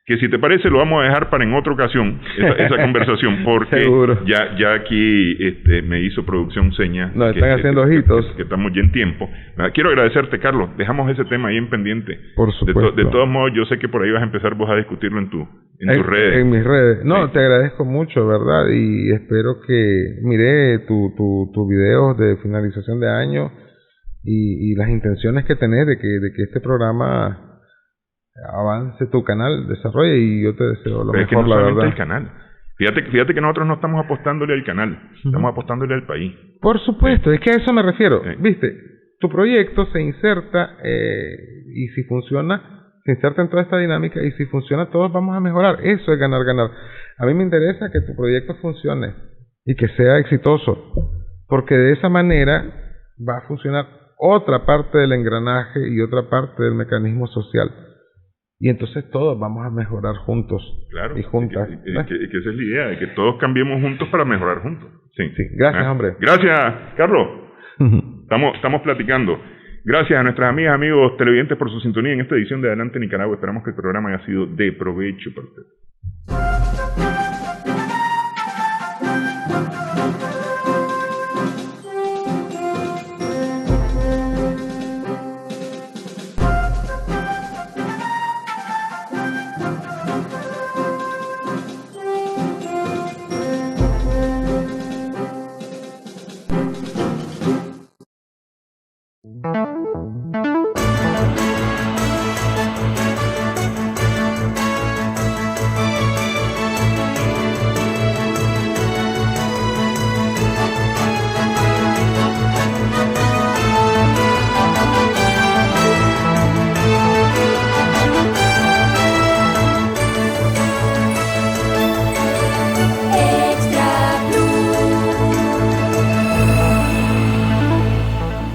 S1: Que si te parece lo vamos a dejar para en otra ocasión, esa conversación, porque ya aquí me hizo producción señas.
S2: Nos están haciendo ojitos.
S1: Que estamos ya en tiempo. Quiero agradecerte, Carlos. Dejamos ese tema ahí en pendiente.
S2: Por supuesto.
S1: De todos modos, yo sé que por ahí vas a empezar vos a discutirlo en tus redes.
S2: En mis redes. No, te agradezco mucho, ¿verdad? Y espero que miré tu video de finalización de año y las intenciones que tenés de que este programa avance, tu canal desarrolle, y yo te deseo lo mejor,
S1: que no
S2: la verdad.
S1: El canal. Fíjate que nosotros no estamos apostándole al canal, estamos apostándole al país.
S2: Por supuesto, es que a eso me refiero. Viste, tu proyecto se inserta y si funciona, se inserta en toda esta dinámica, y si funciona todos vamos a mejorar. Eso es ganar. A mí me interesa que tu proyecto funcione y que sea exitoso, porque de esa manera va a funcionar otra parte del engranaje y otra parte del mecanismo social. y entonces todos vamos a mejorar juntos
S1: Claro,
S2: y juntas.
S1: que esa es la idea, de que todos cambiemos juntos para mejorar juntos. Sí,
S2: gracias, hombre.
S1: Gracias, Carlos. Estamos platicando. Gracias a nuestras amigas, amigos televidentes por su sintonía en esta edición de Adelante Nicaragua. Esperamos que el programa haya sido de provecho para ustedes.